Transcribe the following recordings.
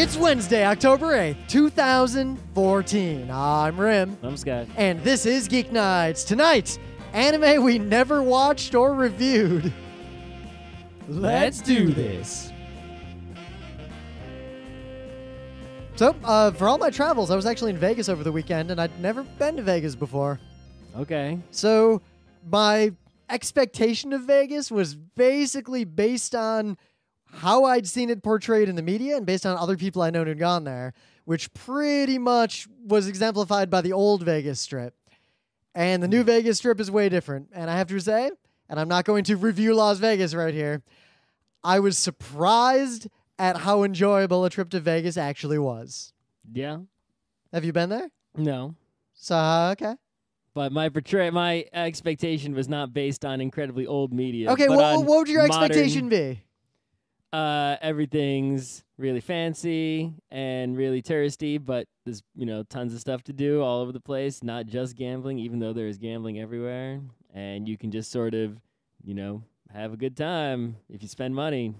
It's Wednesday, October 8th, 2014. I'm Rim. I'm Scott. And this is Geeknights. Tonight, anime we never watched or reviewed. Let's do this. So, for all my travels, I was actually in Vegas over the weekend, and I'd never been to Vegas before. Okay. So, my expectation of Vegas was basically based on how I'd seen it portrayed in the media and based on other people I known who'd gone there, which pretty much was exemplified by the old Vegas Strip. And the new Vegas Strip is way different. And I have to say, and I'm not going to review Las Vegas right here, I was surprised at how enjoyable a trip to Vegas actually was. Yeah. Have you been there? No. So, okay. But my expectation was not based on incredibly old media. Okay, but what would your modern, expectation be? Everything's really fancy and really touristy, but there's, tons of stuff to do all over the place, not just gambling, even though there is gambling everywhere. And you can just sort of, have a good time if you spend money.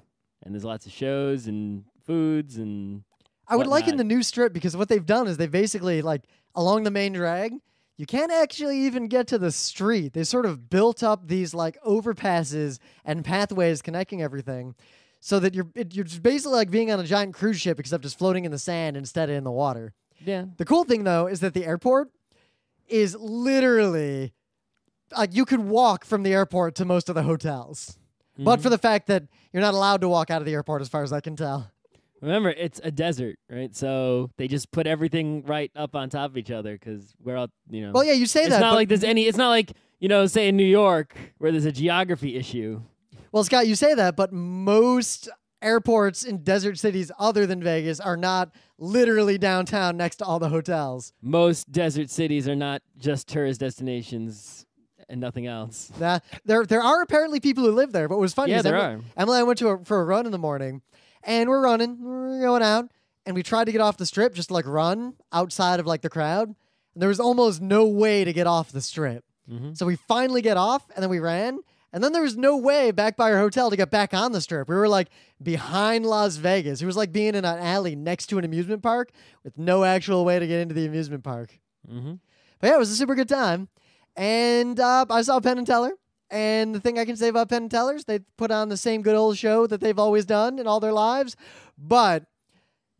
And there's lots of shows and foods and I would like in the whatnot. new strip because what they've done is they basically, like, along the main drag, you can't actually even get to the street. They sort of built up these, like, overpasses and pathways connecting everything so that you're just basically like being on a giant cruise ship except just floating in the sand instead of in the water. Yeah. The cool thing, though, is that the airport is literally, like, you could walk from the airport to most of the hotels. But for the fact that you're not allowed to walk out of the airport as far as I can tell. Remember, it's a desert, right? So they just put everything right up on top of each other because we're all, Well, yeah, you say it's that. not but like there's any. It's not like say in New York where there's a geography issue. Well, Scott, you say that, but most airports in desert cities other than Vegas are not literally downtown next to all the hotels. Most desert cities are not just tourist destinations and nothing else. There are apparently people who live there, but what was funny Yeah, is there Emily and I went for a run in the morning, and we're going out, and we tried to get off the strip just to, like, run outside of, like, the crowd, and there was almost no way to get off the strip. So we finally get off, and then we ran, and then there was no way back by our hotel to get back on the strip. We were, like, behind Las Vegas. It was like being in an alley next to an amusement park with no actual way to get into the amusement park. But yeah, it was a super good time. And I saw Penn and Teller. And the thing I can say about Penn and Teller's, they put on the same good old show that they've always done in all their lives. But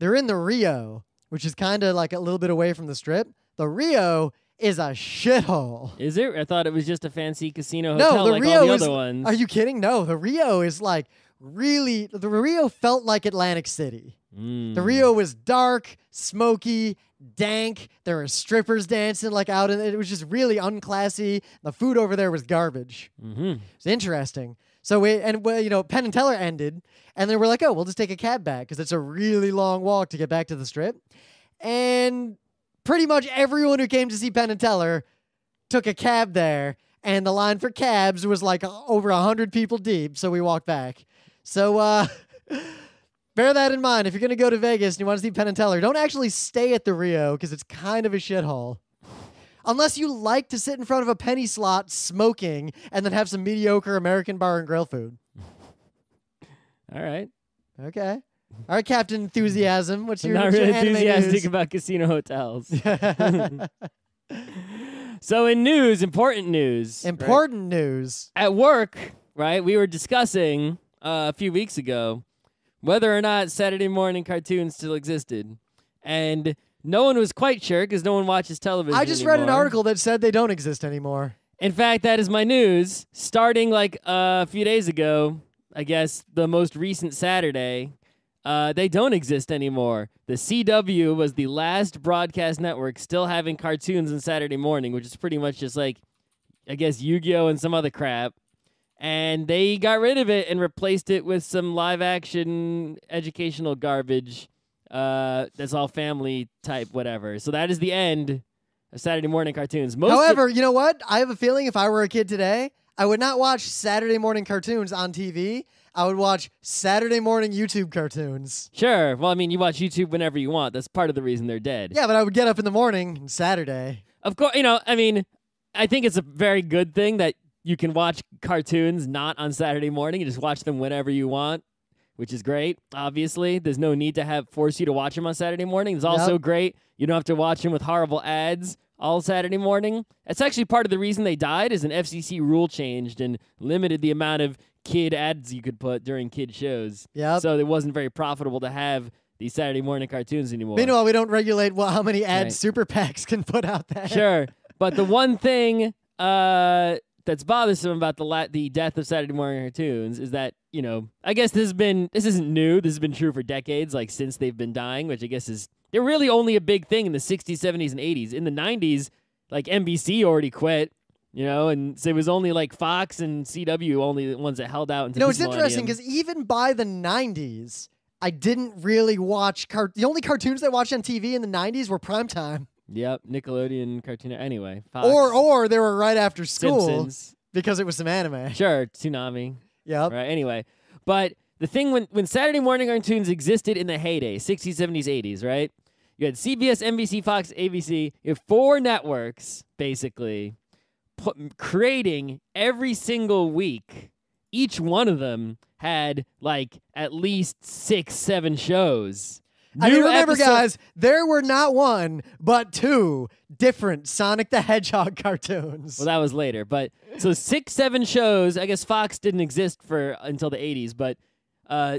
they're in the Rio, which is kind of like a little bit away from the strip. The Rio is a shithole. Is it? I thought it was just a fancy casino No, hotel the like Rio all the is. other ones. Are you kidding? No, the Rio is like really. The Rio felt like Atlantic City. The Rio was dark, smoky, dank. There were strippers dancing like out in it. Was just really unclassy. The food over there was garbage. It's interesting. So Penn and Teller ended, and then we're like, oh, we'll just take a cab back because it's a really long walk to get back to the strip. And pretty much everyone who came to see Penn and Teller took a cab there, and the line for cabs was like over 100 people deep. So we walked back. So bear that in mind. If you're going to go to Vegas and you want to see Penn and Teller, don't actually stay at the Rio because it's kind of a shithole. Unless you like to sit in front of a penny slot smoking and then have some mediocre American bar and grill food. All right. Okay. All right, Captain Enthusiasm. What's your Not what's your really anime enthusiastic news? about casino hotels. So in news, important news. Important news. At work, right, we were discussing a few weeks ago whether or not Saturday morning cartoons still existed. And no one was quite sure because no one watches television I just read an anymore. article that said they don't exist anymore. In fact, that is my news. Starting like a few days ago, I guess the most recent Saturday, they don't exist anymore. The CW was the last broadcast network still having cartoons on Saturday morning, which is pretty much just like, I guess, Yu-Gi-Oh! And some other crap. And they got rid of it and replaced it with some live-action educational garbage that's all family type whatever. So that is the end of Saturday morning cartoons. However, you know what? I have a feeling if I were a kid today, I would not watch Saturday morning cartoons on TV. I would watch Saturday morning YouTube cartoons. Sure. Well, I mean, you watch YouTube whenever you want. That's part of the reason they're dead. Yeah, but I would get up in the morning on Saturday. Of course, I mean, I think it's a very good thing that you can watch cartoons not on Saturday morning. You just watch them whenever you want, which is great. Obviously, there's no need to force you to watch them on Saturday morning. It's also great. You don't have to watch them with horrible ads all Saturday morning. That's actually part of the reason they died is an FCC rule changed and limited the amount of kid ads you could put during kid shows. Yep. So it wasn't very profitable to have these Saturday morning cartoons anymore. Meanwhile, we don't regulate how many ads Super PACs can put out there. Sure. But the one thing that's bothersome about the death of Saturday morning cartoons is that, I guess this isn't new. This has been true for decades, like since they've been dying, which I guess they're really only a big thing in the 60s, 70s, and 80s. In the 90s, like NBC already quit, and so it was only like Fox and CW only the ones that held out until it's interesting because even by the 90s, I didn't really watch the only cartoons I watched on TV in the 90s were primetime. Yep, Nickelodeon cartoon. Anyway, Fox, or they were right after school Simpsons. Because it was some anime. Sure, Toonami. Yep. Right. Anyway, but the thing when Saturday morning cartoons existed in the heyday, 60s, 70s, 80s, right? You had CBS, NBC, Fox, ABC. You have 4 networks basically creating every single week. Each one of them had like at least 6, 7 shows. Remember, guys, there were not 1, but 2 different Sonic the Hedgehog cartoons. Well, that was later, but so 6, 7 shows. I guess Fox didn't exist until the 80s, but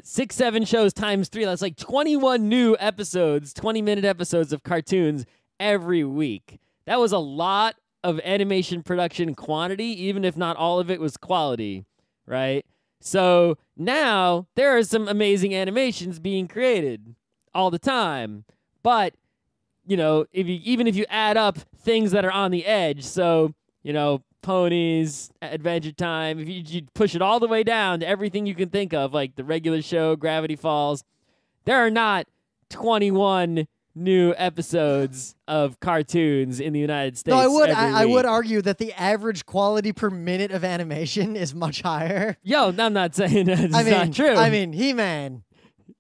6, 7 shows times 3. That's like 21 new episodes, 20-minute episodes of cartoons every week. That was a lot of animation production quantity, even if not all of it was quality, right? So now there are some amazing animations being created all the time, but even if you add up things that are on the edge, so Ponies, Adventure Time, if you push it all the way down to everything you can think of, like the regular show, Gravity Falls, there are not 21 new episodes of cartoons in the United States. No, I would argue that the average quality per minute of animation is much higher. Yo, I'm not saying that's not true. I mean, He-Man.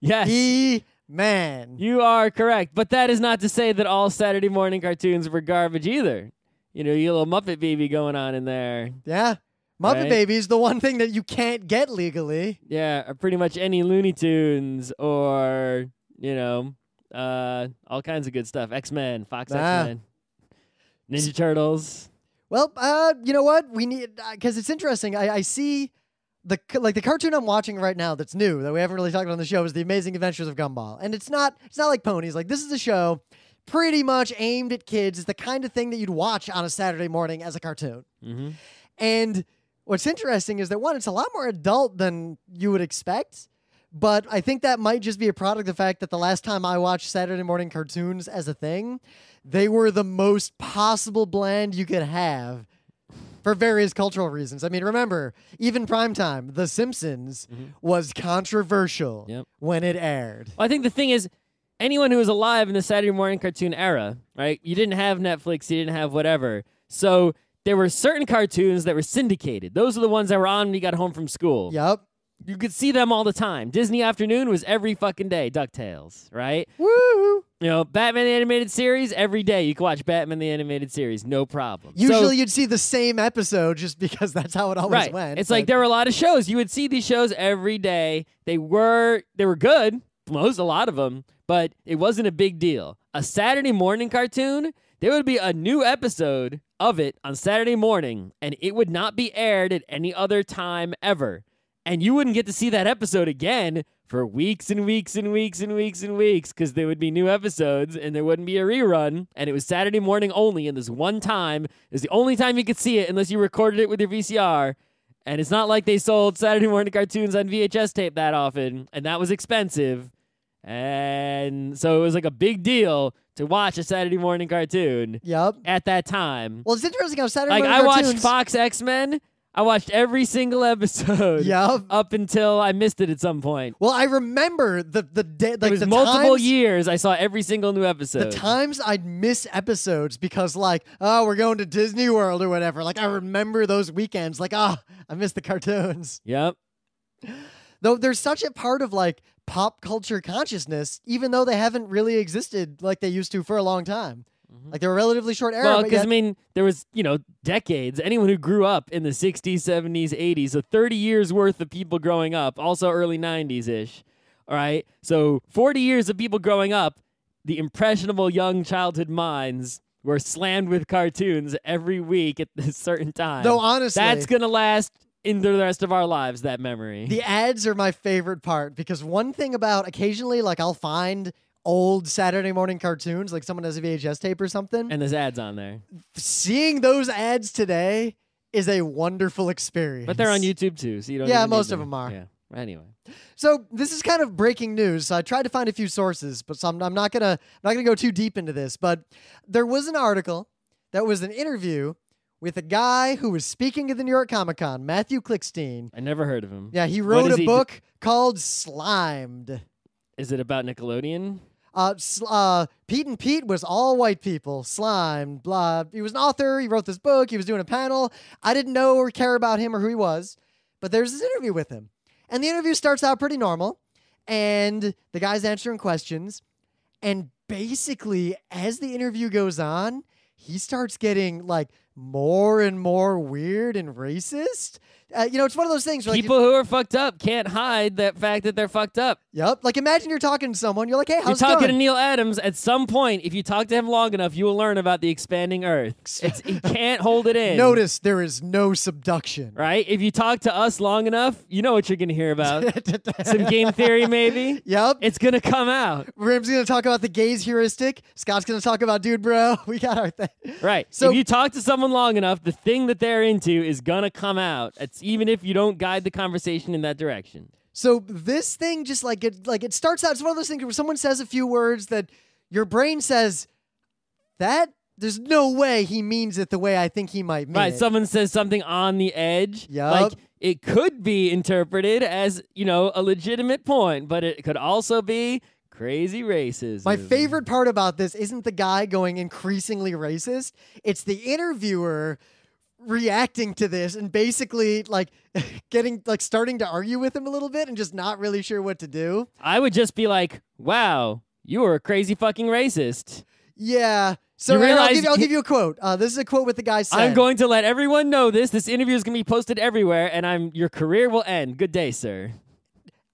Yes. He-Man. You are correct, but that is not to say that all Saturday morning cartoons were garbage either. You little Muppet Baby going on in there. Yeah. Muppet Baby's the one thing that you can't get legally. Yeah, or pretty much any Looney Tunes or, all kinds of good stuff. X-Men, Fox X-Men, Ninja Turtles. Well, you know what? We need, because it's interesting. I see the cartoon I'm watching right now that's new that we haven't really talked about on the show is The Amazing Adventures of Gumball. And it's not like Ponies. Like, this is a show pretty much aimed at kids. It's the kind of thing that you'd watch on a Saturday morning as a cartoon. Mm-hmm. And what's interesting is that, one, it's a lot more adult than you would expect. But I think that might just be a product of the fact that the last time I watched Saturday morning cartoons as a thing, they were the most possible blend you could have for various cultural reasons. I mean, remember, even primetime, The Simpsons was controversial when it aired. Well, I think the thing is, anyone who was alive in the Saturday morning cartoon era, right? You didn't have Netflix, you didn't have whatever. So there were certain cartoons that were syndicated. Those are the ones that were on when you got home from school. Yep. You could see them all the time. Disney Afternoon was every fucking day. DuckTales, right? Woo! Batman the Animated Series, every day you could watch Batman the Animated Series, no problem. Usually you'd see the same episode just because that's how it always went. It's like there were a lot of shows. You would see these shows every day. They were good, a lot of them, but it wasn't a big deal. A Saturday morning cartoon, there would be a new episode of it on Saturday morning, and it would not be aired at any other time ever. And you wouldn't get to see that episode again for weeks and weeks and weeks and weeks and weeks because there would be new episodes and there wouldn't be a rerun. And it was Saturday morning only. And this one time is the only time you could see it unless you recorded it with your VCR. And it's not like they sold Saturday morning cartoons on VHS tape that often. And that was expensive. And so it was like a big deal to watch a Saturday morning cartoon at that time. Well, it's interesting how Saturday morning cartoons... I watched Fox X-Men. I watched every single episode up until I missed it at some point. Well, I remember the day. Like, it was multiple years I saw every single new episode. The times I'd miss episodes because, like, oh, we're going to Disney World or whatever. Like, I remember those weekends. Like, I missed the cartoons. Yep. Though there's such a part of, like, pop culture consciousness, even though they haven't really existed like they used to for a long time. Like, they were a relatively short era. Well, because, I mean, there was, decades. Anyone who grew up in the 60s, 70s, 80s, so 30 years worth of people growing up, also early 90s-ish, All right. So 40 years of people growing up, the impressionable young childhood minds were slammed with cartoons every week at a certain time. No, honestly. That's going to last in the rest of our lives, that memory. The ads are my favorite part because one thing about occasionally, like I'll find old Saturday morning cartoons, like someone has a VHS tape or something. And there's ads on there. Seeing those ads today is a wonderful experience. But they're on YouTube too, so you don't Yeah, even most need of them are. Yeah. Anyway. So this is kind of breaking news. So I tried to find a few sources, but I'm not gonna go too deep into this. But there was an article that was an interview with a guy who was speaking at the New York Comic Con, Matthew Klickstein. I never heard of him. Yeah, he wrote a book called Slimed. Is it about Nickelodeon? Pete and Pete was all white people. Slimed, blah. He was an author. He wrote this book. He was doing a panel. I didn't know or care about him or who he was, but there's this interview with him. And the interview starts out pretty normal, and the guy's answering questions. And basically, as the interview goes on, he starts getting like more and more weird and racist. It's one of those things where people who are fucked up can't hide that fact that they're fucked up. Yep. Like imagine you're talking to someone. You're like, hey, how's it You're talking going? to Neil Adams. At some point, if you talk to him long enough, you will learn about the expanding Earth. He can't hold it in. Notice there is no subduction. Right? If you talk to us long enough, you know what you're going to hear about. Some game theory, maybe. Yep. It's going to come out. Rim's going to talk about the gaze heuristic. Scott's going to talk about dude, bro. We got our thing. Right. So if you talk to someone long enough, the thing that they're into is going to come out. It's even if you don't guide the conversation in that direction. So this thing just it starts out, it's one of those things where someone says a few words that your brain says, that there's no way he means it the way I think he might mean it. Right, someone says something on the edge. Yep. Like it could be interpreted as, a legitimate point, but it could also be crazy racism. My favorite part about this isn't the guy going increasingly racist. It's the interviewer reacting to this and basically starting to argue with him a little bit and just not really sure what to do. I would just be like, wow, you are a crazy fucking racist. Yeah. So I'll give you a quote. This is a quote with the guy said. I'm going to let everyone know this. This interview is going to be posted everywhere, and your career will end. Good day, sir.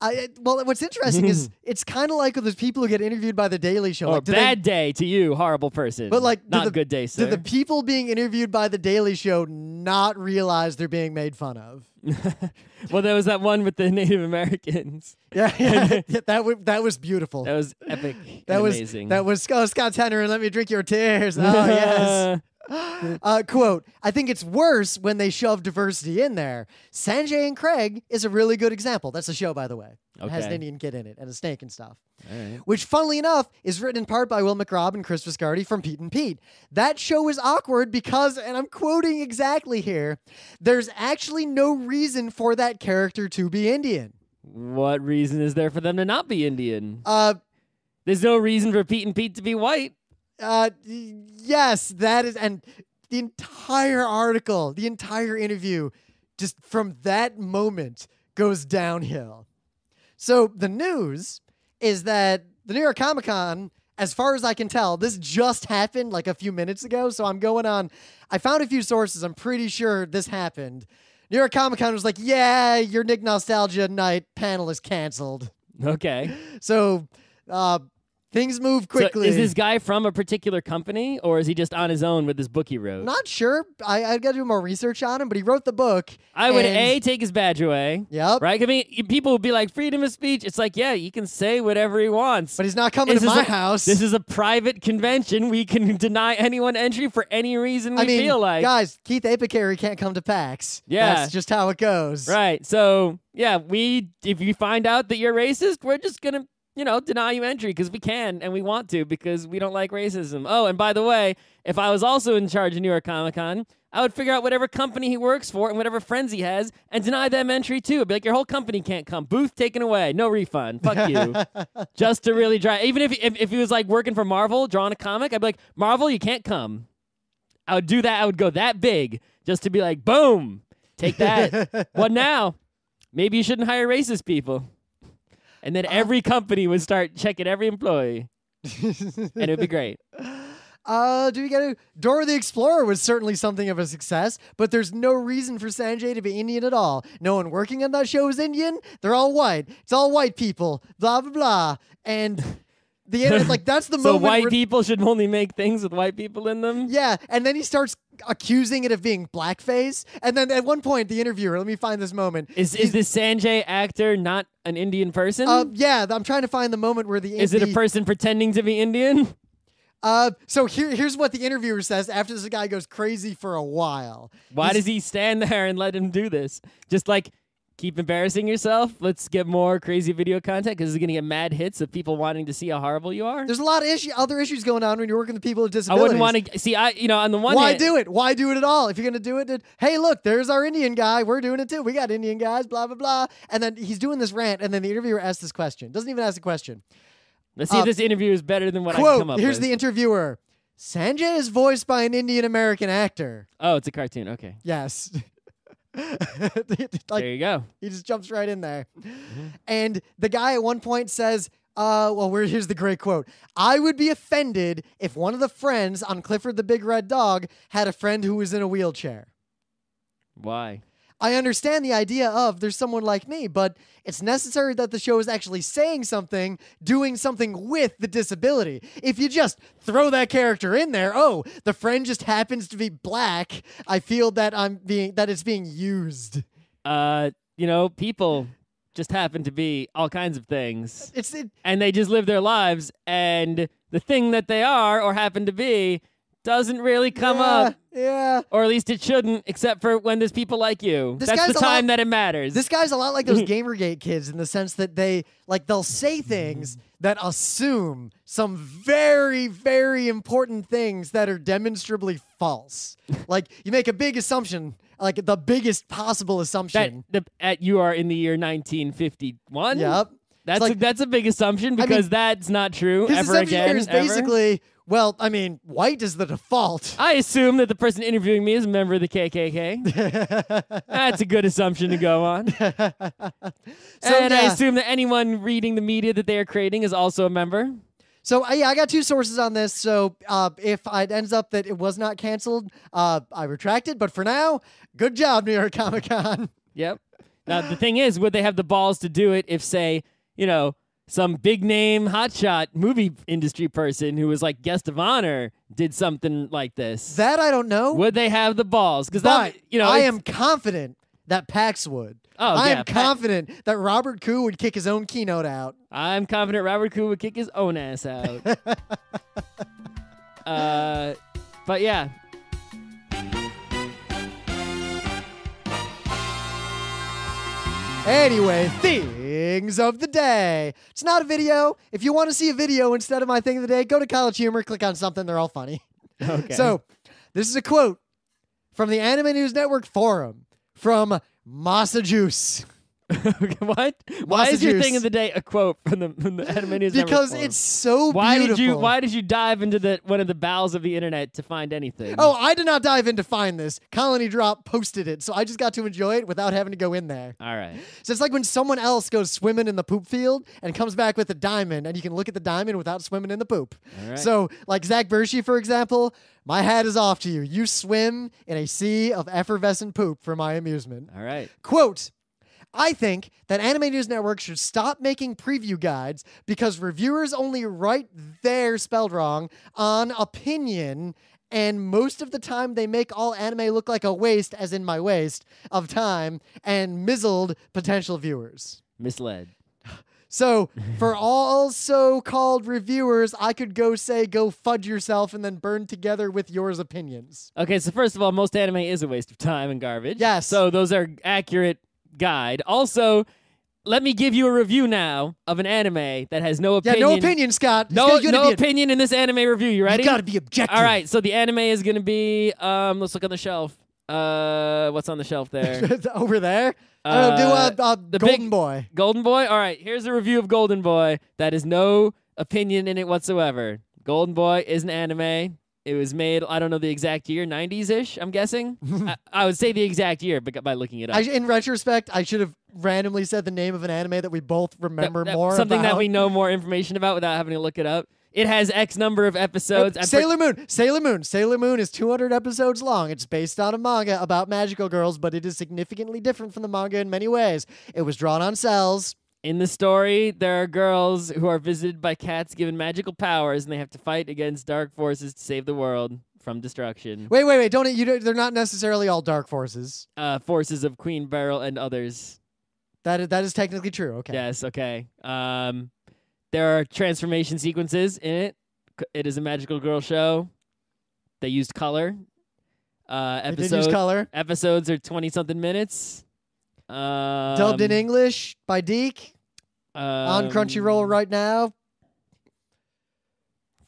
Well, what's interesting is it's kind of like with those people who get interviewed by The Daily Show. Or bad day to you, horrible person. But not good day, sir. Do the people being interviewed by The Daily Show not realize they're being made fun of? Well, there was that one with the Native Americans. Yeah, that was beautiful. That was epic. That was amazing. That was Scott Tanner and let me drink your tears. Oh yes. Quote, I think it's worse when they shove diversity in there. Sanjay and Craig is a really good example. That's a show, by the way. It has an Indian kid in it and a snake and stuff. All right. Which, funnily enough, is written in part by Will McRobb and Chris Viscardi from Pete and Pete. That show is awkward because, and I'm quoting exactly here, there's actually no reason for that character to be Indian. What reason is there for them to not be Indian? There's no reason for Pete and Pete to be white. Yes, that is, and the entire article, the entire interview, just from that moment goes downhill. So the news is that the New York Comic Con, as far as I can tell, this just happened like a few minutes ago. So I'm going on, I found a few sources. I'm pretty sure this happened. New York Comic Con was like, yeah, your Nick Nostalgia Night panel is canceled. Okay. So, things move quickly. So is this guy from a particular company, or is he just on his own with this book he wrote? Not sure. I got to do more research on him, but he wrote the book. I would take his badge away. Yep. Right? I mean, people would be like, freedom of speech. It's like, yeah, he can say whatever he wants. But he's not coming to my house. This is a private convention. We can deny anyone entry for any reason we feel like. Guys, Keith Apicary can't come to PAX. Yeah. That's just how it goes. Right. So, yeah, if you find out that you're racist, we're just going to deny you entry because we can and we want to because we don't like racism. Oh, and by the way, if I was also in charge of New York Comic Con, I would figure out whatever company he works for and whatever friends he has and deny them entry too. I'd be like, your whole company can't come. Booth taken away. No refund. Fuck you. Just to really dry. Even if he was like working for Marvel, drawing a comic, I'd be like, Marvel, you can't come. I would do that. I would go that big just to be like, boom, take that. What now? Maybe you shouldn't hire racist people. And then every company would start checking every employee. And it would be great. Do we get Dora the Explorer was certainly something of a success, but there's no reason for Sanjay to be Indian at all. No one working on that show is Indian. They're all white. It's all white people. Blah blah blah. And like that's the so moment. white where, people should only make things with white people in them. Yeah, and then he starts accusing it of being blackface. And then at one point, the interviewer, let me find this moment. Is this Sanjay actor not an Indian person? Yeah, I'm trying to find the moment where Is it a person pretending to be Indian? So here's what the interviewer says after this guy goes crazy for a while. Why does he stand there and let him do this? Just like, keep embarrassing yourself. Let's get more crazy video content because it's going to get mad hits of people wanting to see how horrible you are. There's a lot of other issues going on when you're working with people with disabilities. I wouldn't want to see. On the one Why hand, do it? Why do it at all? If you're going to do it, hey, look, there's our Indian guy. We're doing it too. We got Indian guys, blah, blah, blah. And then he's doing this rant, and then the interviewer asks this question. Doesn't even ask the question. Let's see if this interview is better than what I quote, can come up here's with. the interviewer. Sanjay is voiced by an Indian-American actor. Oh, it's a cartoon. Okay. Yes. There you go. He just jumps right in there. And the guy at one point says, here's the great quote. I would be offended if one of the friends on Clifford the Big Red Dog had a friend who was in a wheelchair. Why? I understand the idea of there's someone like me, but it's necessary that the show is actually saying something, doing something with the disability. If you just throw that character in there, the friend just happens to be black, I feel that it's being used. People just happen to be all kinds of things. And they just live their lives, and the thing that they are or happen to be doesn't really come up. Yeah. Or at least it shouldn't, except for when there's people like you. That's the time that it matters. This guy's a lot like those Gamergate kids in the sense that they'll say things that assume some very, very important things that are demonstrably false. Like, you make a big assumption, like the biggest possible assumption. That you are in the year 1951? Yep. That's a big assumption because that's not true his ever assumption again. here is basically, white is the default. I assume that the person interviewing me is a member of the KKK. That's a good assumption to go on. I assume that anyone reading the media that they are creating is also a member. So, I got two sources on this. So, if it ends up that it was not canceled, I retracted. But for now, good job, New York Comic Con. Yep. Now, the thing is, would they have the balls to do it if, say, some big name hotshot movie industry person who was like guest of honor did something like this? That I don't know. Would they have the balls? Because I am confident that PAX would. I am confident that Robert Koo would kick his own keynote out. I'm confident Robert Koo would kick his own ass out. But yeah. Anyway, things of the day. It's not a video. If you want to see a video instead of my thing of the day, go to College Humor, click on something. They're all funny. Okay. So, this is a quote from the Anime News Network forum from Masa Juice. What? Why is your thing of the day a quote from the Anime News Network? Because it's so beautiful. Why did you dive into one of the bowels of the internet to find anything? Oh, I did not dive in to find this. Colony Drop posted it, so I just got to enjoy it without having to go in there. All right. So it's like when someone else goes swimming in the poop field and comes back with a diamond, and you can look at the diamond without swimming in the poop. All right. So, like Zach Bershey, for example, my hat is off to you. You swim in a sea of effervescent poop for my amusement. All right. Quote, I think that Anime News Network should stop making preview guides because reviewers only write their spelled wrong on opinion, and most of the time they make all anime look like a waste, as in my waste, of time and mizzled potential viewers. Misled. So, for all so-called reviewers, I could go fudge yourself and then burn together with yours opinions. Okay, so first of all, most anime is a waste of time and garbage. Yes. So those are accurate guide. Also, let me give you a review now of an anime that has no opinion. Yeah, no opinion, Scott. No opinion in this anime review. You ready? You gotta be objective. All right, so the anime is gonna be, let's look on the shelf. What's on the shelf there? Over there? I don't know, do Golden Boy. Golden Boy? All right, here's a review of Golden Boy that is no opinion in it whatsoever. Golden Boy is an anime. It was made, I don't know the exact year, 90s-ish, I'm guessing. I would say the exact year by looking it up. In retrospect, I should have randomly said the name of an anime that we both remember more something about. that we know more information about without having to look it up. it has X number of episodes. Sailor Moon is 200 episodes long. It's based on a manga about magical girls, but it is significantly different from the manga in many ways. It was drawn on cells. In the story, there are girls who are visited by cats given magical powers, and they have to fight against dark forces to save the world from destruction. Wait. They're not necessarily all dark forces. Forces of Queen Beryl and others. That is technically true. Okay. Yes, okay. There are transformation sequences in it. It is a magical girl show. They used color. They did use color. Episodes are 20-something minutes. Dubbed in English by Deke. On Crunchyroll right now.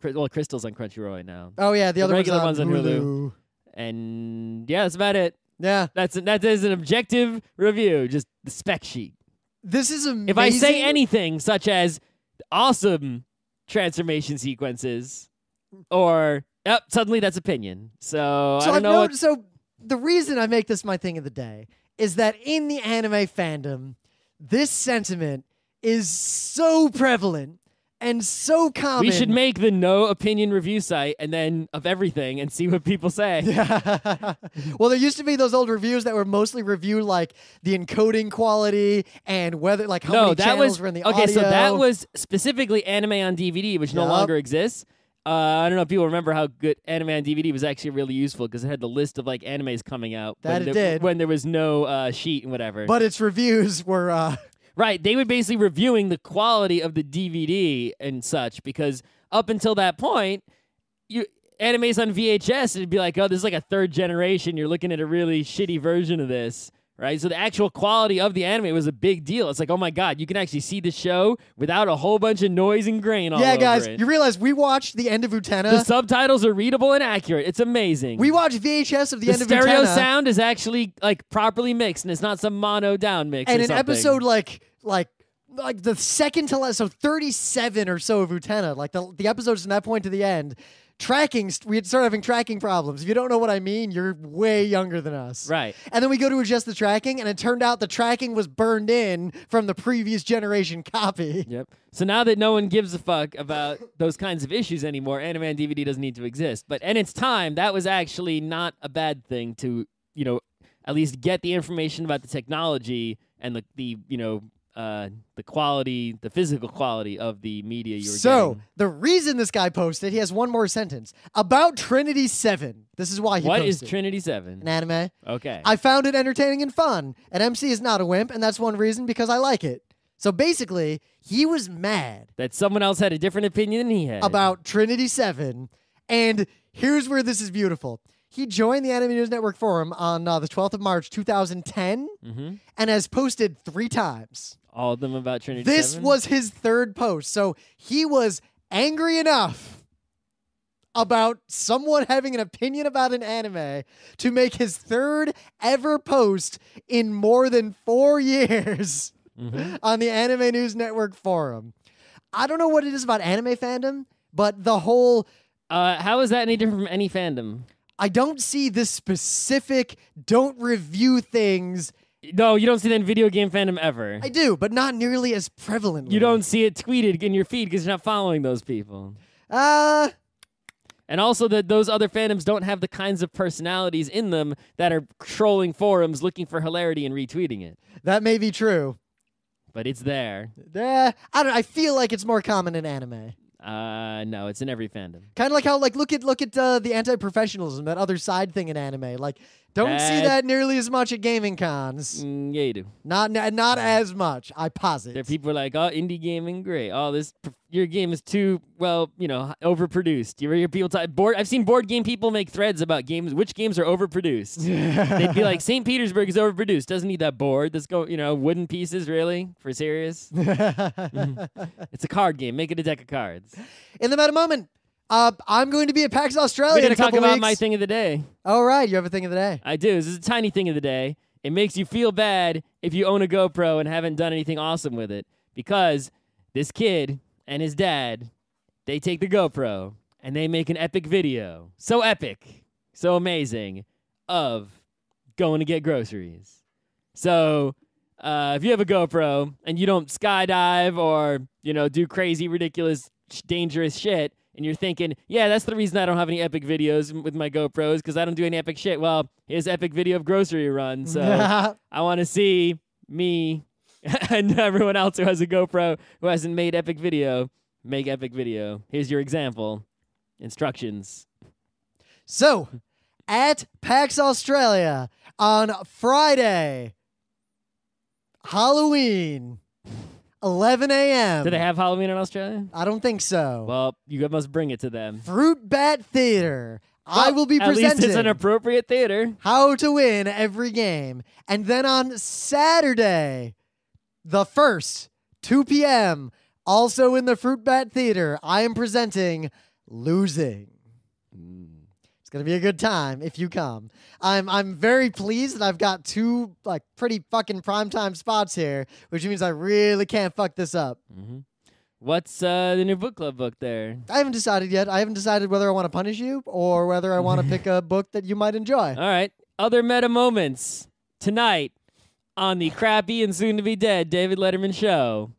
Well, Crystal's on Crunchyroll right now. Oh, yeah. The other regular one's on Hulu. And yeah, that's about it. Yeah. That is an objective review, just the spec sheet. This is amazing. If I say anything such as awesome transformation sequences, or suddenly that's opinion. So I don't know. So the reason I make this my thing of the day is that in the anime fandom, this sentiment is so prevalent and so common. We should make the no opinion review site and then of everything and see what people say. Well, there used to be those old reviews that were mostly review like the encoding quality and whether like how many channels were in the audio. Okay, so that was specifically anime on DVD, which no longer exists. I don't know if people remember how good anime on DVD was actually really useful because it had the list of like animes coming out. When there was no sheet and whatever. But its reviews were... Right, they were basically reviewing the quality of the DVD and such because up until that point, animes on VHS, it'd be like, oh, this is like a third generation. You're looking at a really shitty version of this, right? So the actual quality of the anime was a big deal. It's like, oh my God, you can actually see the show without a whole bunch of noise and grain all over it. Yeah, guys, you realize we watched the end of Utena. The subtitles are readable and accurate. It's amazing. We watched VHS of the end of Utena. The stereo sound is actually like properly mixed, and it's not some mono down mix. And or an something. Episode like the second to last, so 37 or so of Utena, like the episodes from that point to the end. We had started having tracking problems. If you don't know what I mean, you're way younger than us. Right. And then we go to adjust the tracking, and it turned out the tracking was burned in from the previous generation copy. Yep. So now that no one gives a fuck about those kinds of issues anymore, anime on DVD doesn't need to exist. But in its time, that was actually not a bad thing to, at least get the information about the technology and the quality, the physical quality of the media you were getting. The reason this guy posted, he has one more sentence about Trinity 7. This is why he posted. What is Trinity 7? An anime. Okay. I found it entertaining and fun. And MC is not a wimp, and that's one reason because I like it. So basically, he was mad that someone else had a different opinion than he had about Trinity 7. And here's where this is beautiful. He joined the Anime News Network forum on the 12th of March, 2010, and has posted 3 times. All of them about Trinity 7? This was his 3rd post. So he was angry enough about someone having an opinion about an anime to make his 3rd ever post in more than 4 years on the Anime News Network forum. I don't know what it is about anime fandom, but the whole... how is that any different from any fandom? I don't see this specific don't review things. No, you don't see that in video game fandom ever. I do, but not nearly as prevalently. You don't see it tweeted in your feed because you're not following those people. And also that those other fandoms don't have the kinds of personalities in them that are trolling forums looking for hilarity and retweeting it. That may be true. But it's there. I feel like it's more common in anime. No, it's in every fandom. Kind of like how, like, look at the anti-professionalism, that other side thing in anime. Like, don't see that nearly as much at gaming cons. Yeah, you do. Not as much, I posit. There are people like, oh, indie gaming, great. Oh, your game is too, overproduced. You ever hear people talk, I've seen board game people make threads about which games are overproduced. They'd be like, St. Petersburg is overproduced. Doesn't need that board. Let's go, wooden pieces, really? For serious? It's a card game. Make it a deck of cards. In the meta moment, I'm going to be at PAX Australia in a couple weeks. We're going to talk about my thing of the day. All right, you have a thing of the day. I do. This is a tiny thing of the day. It makes you feel bad if you own a GoPro and haven't done anything awesome with it. Because this kid and his dad, they take the GoPro and they make an epic video. So epic, so amazing, of going to get groceries. So if you have a GoPro and you don't skydive or, do crazy, ridiculous dangerous shit, and you're thinking, yeah, that's the reason I don't have any epic videos with my GoPros, because I don't do any epic shit. Well, here's epic video of grocery run, so I want to see me and everyone else who has a GoPro who hasn't made epic video make epic video. Here's your example. Instructions. So, at PAX Australia on Friday, Halloween, 11 a.m. Do they have Halloween in Australia? I don't think so. Well, you must bring it to them. Fruit Bat Theater. I will be At presenting least it's an appropriate theater. how to win every game. And then on Saturday, the 1st, 2 p.m., also in the Fruit Bat Theater, I am presenting Losing. It's going to be a good time if you come. I'm very pleased that I've got 2 like pretty fucking primetime spots here, which means I really can't fuck this up. Mm-hmm. What's the new book club book there? I haven't decided yet. I haven't decided whether I want to punish you or whether I want to pick a book that you might enjoy. All right. Other meta moments tonight on the crappy and soon-to-be dead David Letterman show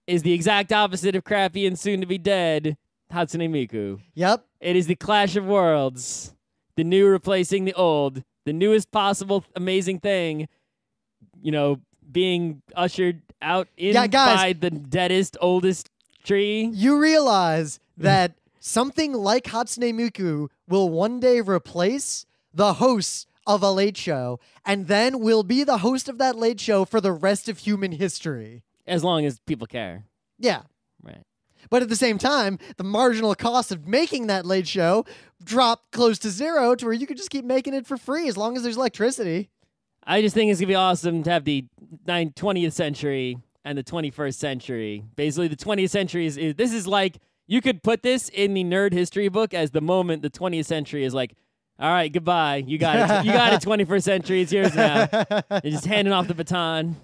is the exact opposite of crappy and soon-to-be dead Hatsune Miku. Yep. It is the clash of worlds, the new replacing the old, the newest possible amazing thing, being ushered out by the deadest, oldest tree. You realize that something like Hatsune Miku will one day replace the hosts of a late show and then will be the host of that late show for the rest of human history. As long as people care. Yeah. Right. But at the same time, the marginal cost of making that late show dropped close to 0 to where you could just keep making it for free as long as there's electricity. I just think it's going to be awesome to have the 20th century and the 21st century. Basically, the 20th century this is like, you could put this in the nerd history book as the moment the 20th century is like, all right, goodbye. You got it. You got it, 21st century. It's yours now. You're just handing off the baton.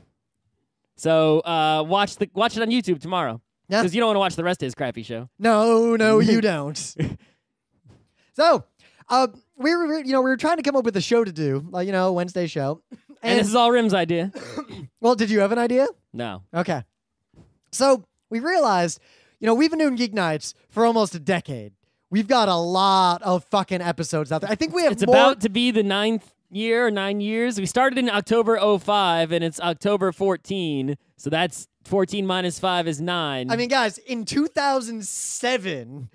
So watch it on YouTube tomorrow. Because you don't want to watch the rest of his crappy show. No, you don't. So, we were trying to come up with a show to do, Wednesday show. And this is all Rim's idea. Well, did you have an idea? No. Okay. So, we realized, we've been doing Geeknights for almost a decade. We've got a lot of fucking episodes out there. I think we have It's about to be the 9th year or 9 years. We started in October 05, and it's October 14. So that's 14 minus 5 is 9. I mean, guys, in 2007,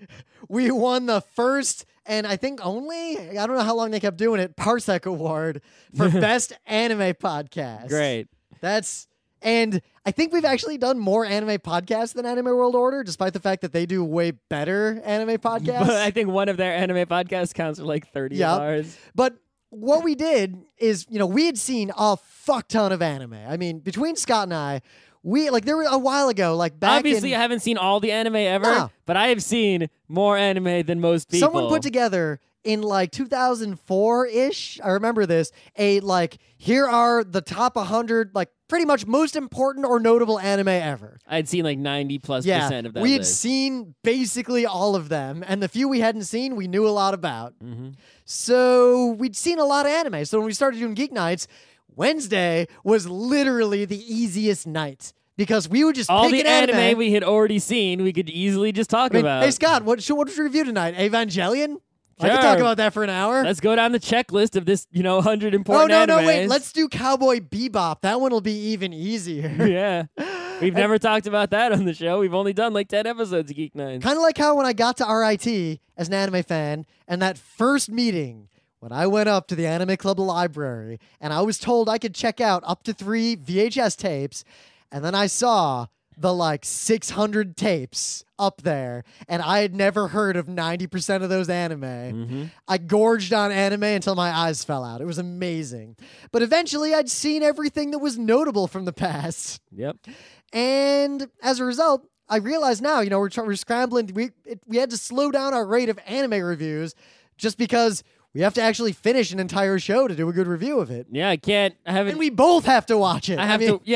we won the first and I think only, I don't know how long they kept doing it, Parsec Award for Best Anime Podcast. Great. And I think we've actually done more anime podcasts than Anime World Order, despite the fact that they do way better anime podcasts. But I think one of their anime podcasts counts for like 30 of ours. But what we did is, we had seen a fuck ton of anime. I mean, between Scott and I, there was a while ago, back Obviously, I haven't seen all the anime ever, No. but I have seen more anime than most people. Someone put together in 2004-ish, I remember this, here are the top 100, pretty much most important or notable anime ever. I'd seen 90+% of that we had list. seen basically all of them, and the few we hadn't seen, we knew a lot about. Mm-hmm. So we'd seen a lot of anime. So when we started doing Geek Nights, Wednesday was literally the easiest night. Because we would just all pick the an anime we had already seen, we could easily just talk about. Hey, Scott, what should we review tonight? Evangelion? Sure. I could talk about that for an hour. Let's go down the checklist of this, 100 important animes. No, wait. Let's do Cowboy Bebop. That one will be even easier. Yeah. We've never talked about that on the show. We've only done 10 episodes of Geek Nights. Kind of like how when I got to RIT as an anime fan, and that first meeting, when I went up to the Anime Club library, and I was told I could check out up to 3 VHS tapes, and then I saw the 600 tapes up there, and I had never heard of 90% of those anime. Mm-hmm. I gorged on anime until my eyes fell out. It was amazing. But eventually, I'd seen everything that was notable from the past. Yep. And as a result, I realize now, we're scrambling. We had to slow down our rate of anime reviews just because we have to actually finish an entire show to do a good review of it. Yeah, I haven't. And we both have to watch it.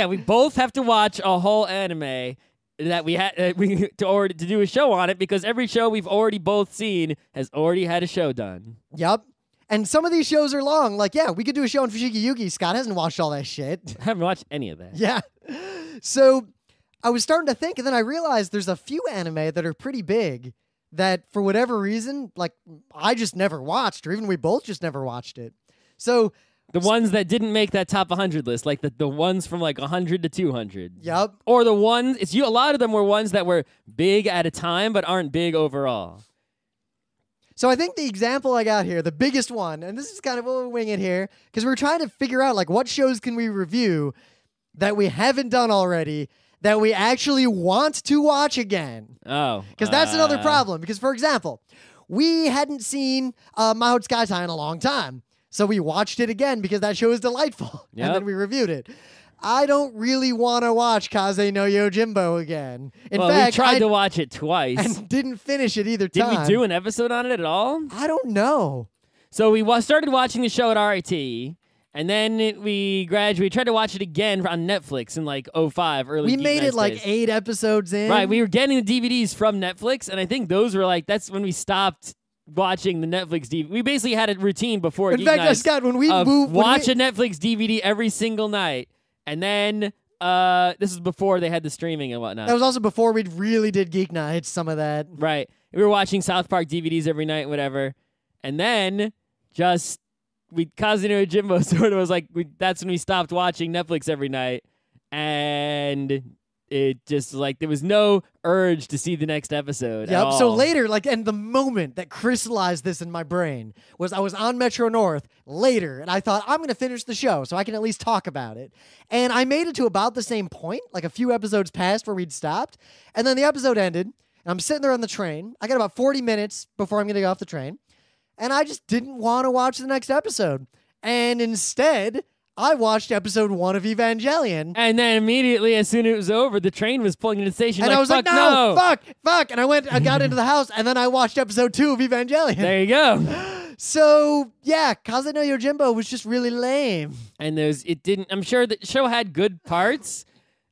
We both have to watch a whole anime that we had to do a show on it, because every show we've already both seen has already had a show done. Yep. And some of these shows are long. We could do a show on Fushigi Yugi. Scott hasn't watched all that shit. I haven't watched any of that. Yeah. So I was starting to think, and then I realized there's a few anime that are pretty big that, for whatever reason, like, I just never watched, or even we both just never watched it. So the ones that didn't make that top 100 list, like the ones from like 100 to 200. Yep. Or the ones, a lot of them were ones that were big at a time but aren't big overall. So I think the example I got here, the biggest one, and this is kind of a wing it here, because we're trying to figure out, like, what shows can we review that we haven't done already that we actually want to watch again. Oh. Because that's another problem. Because, for example, we hadn't seen Mahou Skytai in a long time. So we watched it again because that show is delightful. Yep. And then we reviewed it. I don't really want to watch Kaze no Yojimbo again. In fact, we tried to watch it twice. And didn't finish it either Did time. we do an episode on it at all? I don't know. So we started watching the show at RIT, and then we graduated. We tried to watch it again on Netflix in like 05, early We made Geeknights it like days. 8 episodes in. Right, we were getting the DVDs from Netflix, and I think those were like, that's when we stopped watching the Netflix DVD. We basically had a routine before In fact, Geeknights Scott, when we of moved... watch a Netflix DVD every single night, and then this was before they had the streaming and whatnot. That was also before we really did Geeknights, some of that. Right. We were watching South Park DVDs every night, whatever. And then Kaze no Yojimbo sort of was like, that's when we stopped watching Netflix every night. And it just like, there was no urge to see the next episode at all. So later, like, and the moment that crystallized this in my brain was I was on Metro North later, and I thought, I'm going to finish the show so I can at least talk about it. And I made it to about the same point, like a few episodes past where we'd stopped. And then the episode ended, and I'm sitting there on the train. I got about 40 minutes before I'm going to go off the train. And I just didn't want to watch the next episode. And instead, I watched episode 1 of Evangelion. And then immediately, as soon as it was over, the train was pulling into the station. And I was like, no, fuck. And I got into the house, and then I watched episode 2 of Evangelion. There you go. So, yeah, Kaze no Yojimbo was just really lame. And I'm sure the show had good parts,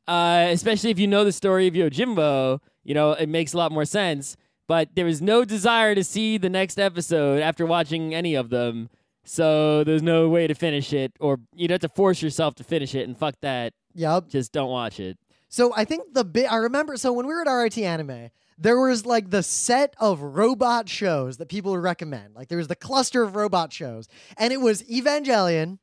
especially if you know the story of Yojimbo, it makes a lot more sense. But there was no desire to see the next episode after watching any of them. So there's no way to finish it, or you'd have to force yourself to finish it, and fuck that. Yep. Just don't watch it. So I think I remember, so when we were at RIT Anime, there was like the set of robot shows that people would recommend. Like there was the cluster of robot shows, and it was Evangelion,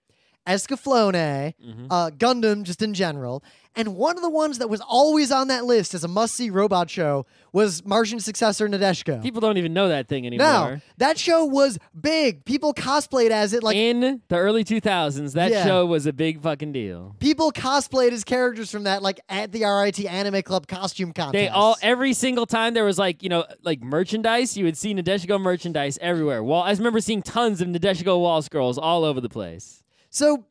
Escaflowne, Gundam just in general. And one of the ones that was always on that list as a must-see robot show was Martian successor Nadesico. People don't even know that thing anymore. No, that show was big. People cosplayed as it like... In the early 2000s, that show was a big fucking deal. People cosplayed as characters from that like at the RIT Anime Club costume contest. Every single time there was like merchandise, you would see Nadesico merchandise everywhere. I remember seeing tons of Nadesico wall scrolls all over the place. So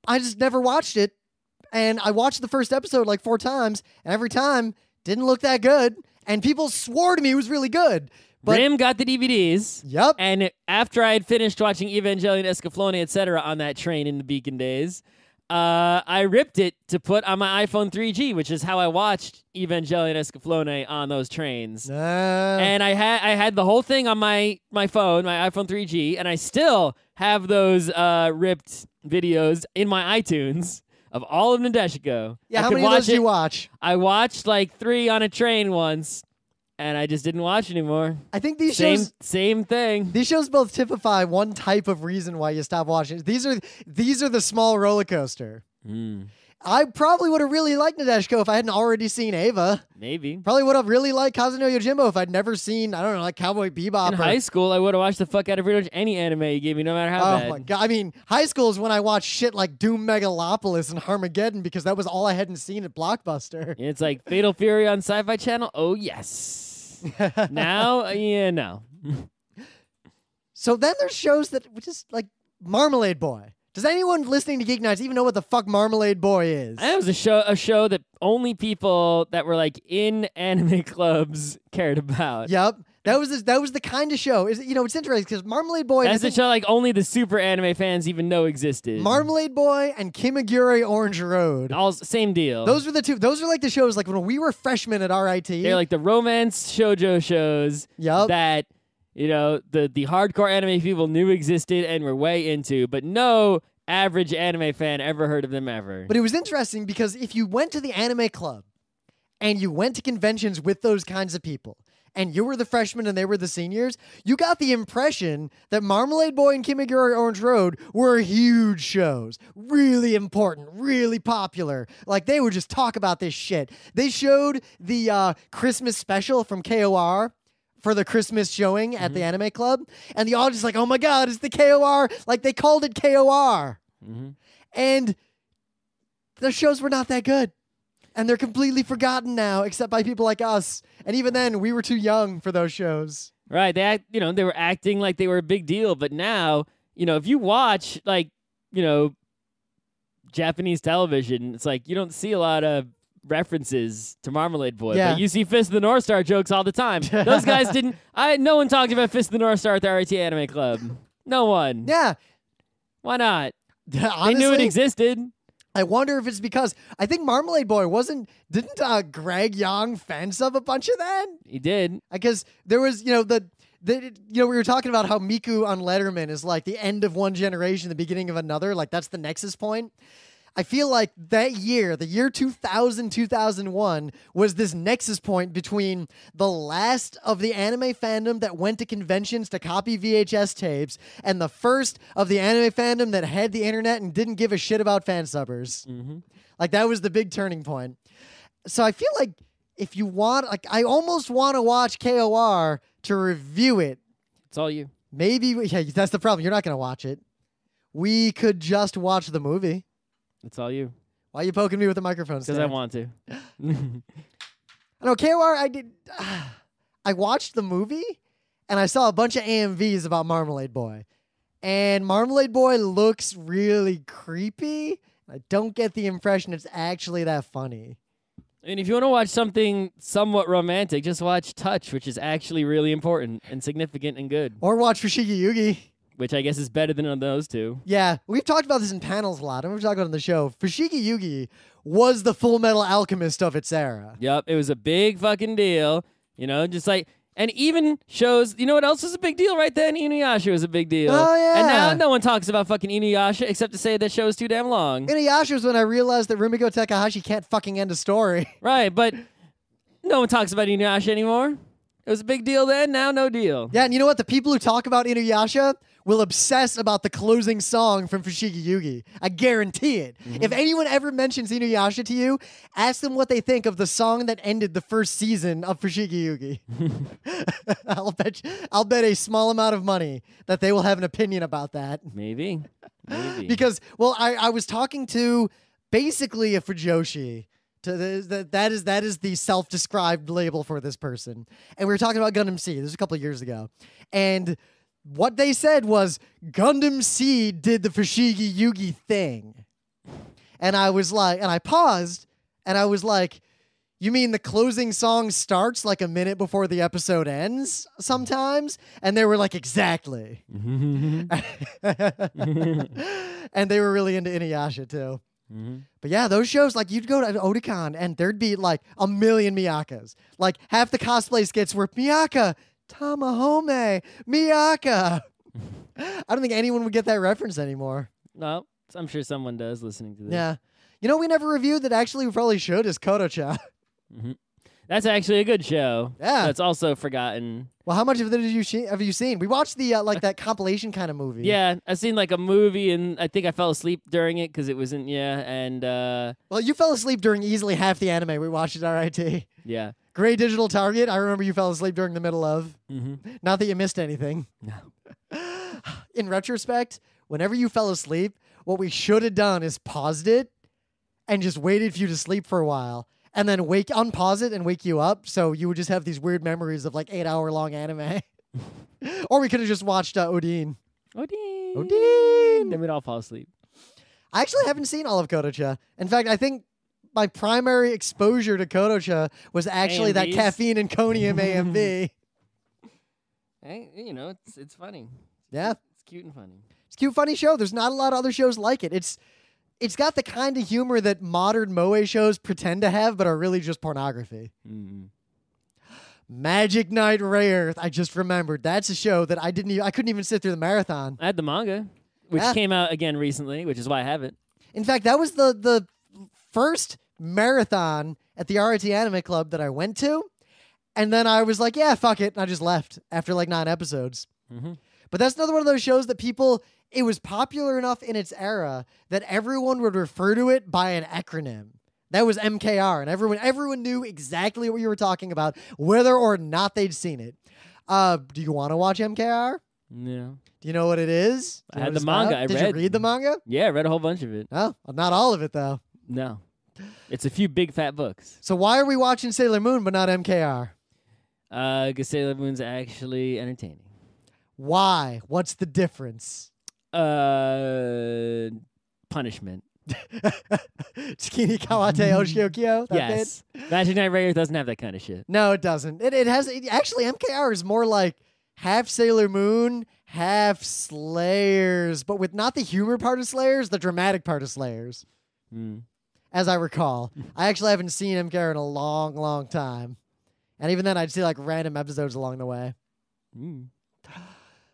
I just never watched it. And I watched the first episode like 4 times, and every time didn't look that good. And people swore to me it was really good. But Rim got the DVDs. Yep. And after I had finished watching Evangelion, Escaflowne, etc. on that train in the Beacon days, I ripped it to put on my iPhone 3G, which is how I watched Evangelion, Escaflowne on those trains. And I had the whole thing on my phone, my iPhone 3G, and I still have those ripped videos in my iTunes of all of Nadesico. Yeah, how many of those did you watch? I watched like 3 on a train once, and I just didn't watch anymore. I think these shows... Same thing. These shows both typify one type of reason why you stop watching. These are the small roller coaster. I probably would have really liked Nadesico if I hadn't already seen Ava. Maybe. Probably would have really liked Kaze no Yojimbo if I'd never seen, I don't know, like Cowboy Bebop. In high school, I would have watched the fuck out of pretty much any anime you gave me, no matter how bad. Oh my god. I mean, high school is when I watched shit like Doom Megalopolis and Armageddon because that was all I hadn't seen at Blockbuster. It's like Fatal Fury on Sci-Fi Channel? Oh, yes. Now? Yeah, no. So then there's shows that just like Marmalade Boy. Does anyone listening to Geeknights even know what the fuck Marmalade Boy is? That was a show that only people that were like in anime clubs cared about. Yep. That was the kind of show. It's interesting because Marmalade Boy... That's a show like only the super anime fans even know existed. Marmalade Boy and Kimagure Orange Road. All same deal. Those were the two. Those were like the shows like when we were freshmen at RIT. They're like the romance shoujo shows that... the hardcore anime people knew existed and were way into, but no average anime fan ever heard of them ever. But it was interesting because if you went to the anime club and you went to conventions with those kinds of people, and you were the freshmen and they were the seniors, you got the impression that Marmalade Boy and Kimagure Orange Road were huge shows. Really important, really popular. Like, they would just talk about this shit. They showed the Christmas special from KOR for the Christmas showing at the anime club, and the audience is like, oh my god, it's the KOR. Like, they called it KOR. And the shows were not that good. And they're completely forgotten now, except by people like us. And even then, we were too young for those shows. Right. They were acting like they were a big deal. But now, if you watch, Japanese television, it's like you don't see a lot of references to Marmalade Boy. Yeah. But you see Fist of the North Star jokes all the time. Those guys didn't. No one talked about Fist of the North Star at the RIT Anime Club. No one. Yeah. Why not? Honestly, they knew it existed. I wonder if it's because I think Marmalade Boy didn't Greg Young fan sub a bunch of that? He did. Because there was, we were talking about how Miku on Letterman is like the end of one generation, the beginning of another. Like, that's the nexus point. I feel like that year, the year 2000, 2001, was this nexus point between the last of the anime fandom that went to conventions to copy VHS tapes and the first of the anime fandom that had the internet and didn't give a shit about fan subbers. Like, that was the big turning point. So I feel like if you want, I almost want to watch KOR to review it. It's all you. Maybe, that's the problem. You're not going to watch it. We could just watch the movie. It's all you. Why are you poking me with the microphone stand? Because I want to. I know, KOR, I watched the movie, and I saw a bunch of AMVs about Marmalade Boy. And Marmalade Boy looks really creepy. I don't get the impression it's actually that funny. And if you want to watch something somewhat romantic, just watch Touch, which is actually really important and significant and good. Or watch Fushigi Yugi. Which I guess is better than those two. Yeah, we've talked about this in panels a lot, and we've talked about it on the show. Fushigi Yugi was the Fullmetal Alchemist of its era. Yep, it was a big fucking deal. Just like, and even shows, what else was a big deal right then? Inu Yasha was a big deal. Oh, yeah. And now no one talks about fucking Inu Yasha except to say that show is too damn long. Inu Yasha was when I realized that Rumiko Takahashi can't fucking end a story. Right, but no one talks about Inu Yasha anymore. It was a big deal then, now no deal. Yeah, and you know what? The people who talk about Inu Yasha will obsess about the closing song from Fushigi Yugi. I guarantee it. If anyone ever mentions Inu Yasha to you, ask them what they think of the song that ended the first season of Fushigi Yugi. I'll bet a small amount of money that they will have an opinion about that. Maybe. Because, well, I was talking to basically a Fujoshi. That is the self-described label for this person. And we were talking about Gundam Seed. This was a couple of years ago. And what they said was Gundam Seed did the Fushigi Yugi thing. And I was like, and I paused, and I was like, you mean the closing song starts like a minute before the episode ends sometimes? And they were like, exactly. And they were really into Inuyasha too. But yeah, those shows, like, you'd go to Otakon and there'd be like a million Miyakas. Like, half the cosplay skits were Miyaka, Tamahome, Miyaka. I don't think anyone would get that reference anymore. No, I'm sure someone does listening to this. Yeah. We never reviewed that actually we probably should is Kodocha. That's actually a good show. Yeah. That's also forgotten. Well, how much of it have you seen? We watched the that compilation kind of movie. Yeah, I've seen like a movie, and I think I fell asleep during it because it wasn't. And well, you fell asleep during easily half the anime we watched at RIT. Yeah. Gray Digital Target. I remember you fell asleep during the middle of. Not that you missed anything. No. In retrospect, whenever you fell asleep, what we should have done is paused it and just waited for you to sleep for a while. And then unpause it and wake you up, so you would just have these weird memories of like 8-hour-long anime. Or we could have just watched Odin. Then we'd all fall asleep. I actually haven't seen all of Kodocha. In fact, I think my primary exposure to Kodocha was actually that AMVs? caffeine and conium AMV. Hey, it's funny. Yeah. It's cute and funny. It's a cute, funny show. There's not a lot of other shows like it. It's got the kind of humor that modern moe shows pretend to have, but are really just pornography. Magic Knight Rayearth. I just remembered. That's a show that I couldn't even sit through the marathon. I had the manga, which came out again recently, which is why I have it. In fact, that was the first marathon at the RT Anime Club that I went to. And then I was like, yeah, fuck it. And I just left after like 9 episodes. Mm-hmm. But that's another one of those shows that it was popular enough in its era that everyone would refer to it by an acronym. That was MKR. And everyone knew exactly what you were talking about, whether or not they'd seen it. Do you want to watch MKR? No. Do you know what it is? I had the manga. Did you read the manga? Yeah, I read a whole bunch of it. Oh, not all of it, though. No. It's a few big fat books. So why are we watching Sailor Moon but not MKR? Because Sailor Moon's actually entertaining. Why? What's the difference? Punishment. Tsukini Kawate Oshiokyo? Yes. Magic Knight Rayearth doesn't have that kind of shit. No, it doesn't. Actually, MKR is more like half Sailor Moon, half Slayers, but with not the humor part of Slayers, the dramatic part of Slayers. As I recall. I actually haven't seen MKR in a long, long time. And even then, I'd see like random episodes along the way. You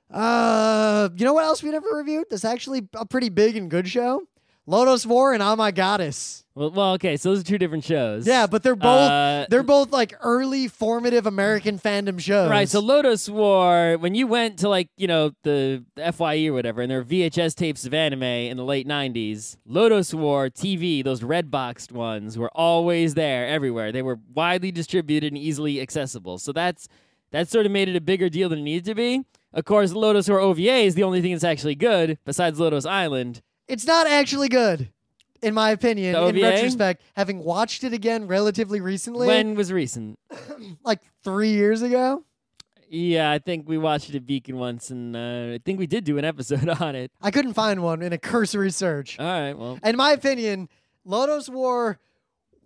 know what else we never reviewed? That's actually a pretty big and good show. Lodoss War and Oh My Goddess. Well, okay, so those are 2 different shows. Yeah, but they're both like early formative American fandom shows. Right, so Lodoss War, when you went to like, the FYE or whatever, and there were VHS tapes of anime in the late 90s, Lodoss War TV, those red boxed ones, were always there everywhere. They were widely distributed and easily accessible. So that sort of made it a bigger deal than it needed to be. Of course, Lodoss War OVA is the only thing that's actually good, besides Lodoss Island. It's not actually good, in my opinion, in retrospect, having watched it again relatively recently. When was recent? Like 3 years ago? Yeah, I think we watched it at Beacon once, and I think we did do an episode on it. I couldn't find one in a cursory search. All right, well. In my opinion, Lodoss War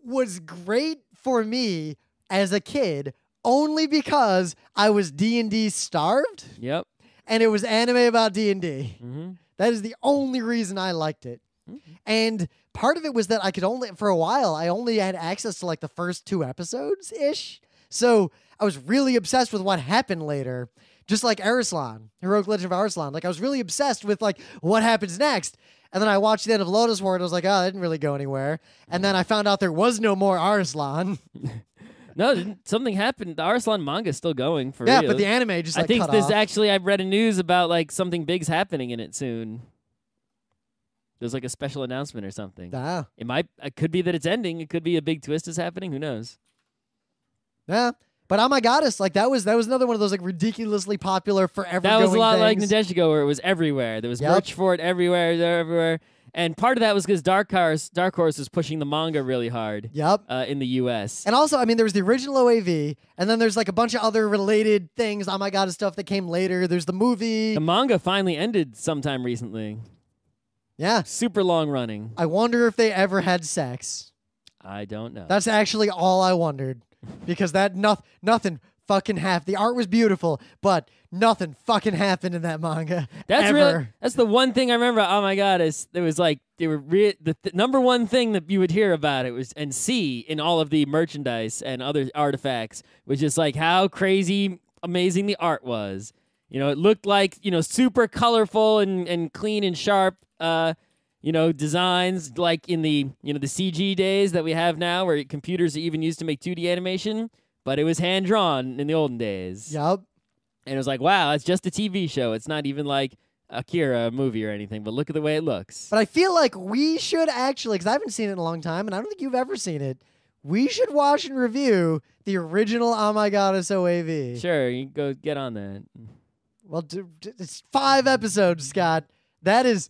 was great for me as a kid only because I was D&D starved. Yep. And it was anime about D&D. Mm-hmm. That is the only reason I liked it. Mm-hmm. And part of it was that for a while, I only had access to like the first 2 episodes-ish. So I was really obsessed with what happened later. Just like Arslan, Heroic Legend of Arslan. Like I was really obsessed with like what happens next. And then I watched the end of Lodoss War and I was like, oh, that didn't really go anywhere. And then I found out there was no more Arslan. No, something happened. The Arslan manga is still going for real. real. But the anime just I think cut there's off. actually, I've read a news about like something big's happening in it soon. There's like a special announcement or something. It could be that it's ending. It could be a big twist is happening. Who knows? Yeah. But Oh My Goddess, like that was another one of those like ridiculously popular forever. That was a lot things. like Nadesico, where it was everywhere. There was merch for it everywhere. And part of that was because Dark Horse was pushing the manga really hard. Yep. In the U.S. And also, I mean, there was the original OAV, and then there's like a bunch of other related things. Oh My Goddess stuff that came later. There's the movie. The manga finally ended sometime recently. Yeah. Super long running. I wonder if they ever had sex. I don't know. That's actually all I wondered. Because nothing fucking happened. The art was beautiful, but nothing fucking happened in that manga. That's the one thing I remember. Oh my God, there was like the number one thing that you would hear about it was and see in all of the merchandise and other artifacts was just like how crazy amazing the art was. It looked like super colorful and clean and sharp. Designs like in the the CG days that we have now, where computers are even used to make 2D animation. But it was hand-drawn in the olden days. Yup. And it was like, wow, it's just a TV show. It's not even like Akira, a movie or anything, but look at the way it looks. But I feel like we should actually, because I haven't seen it in a long time, and I don't think you've ever seen it, we should watch and review the original Oh My Goddess OAV. Sure, you go get on that. Well, it's 5 episodes, Scott. That is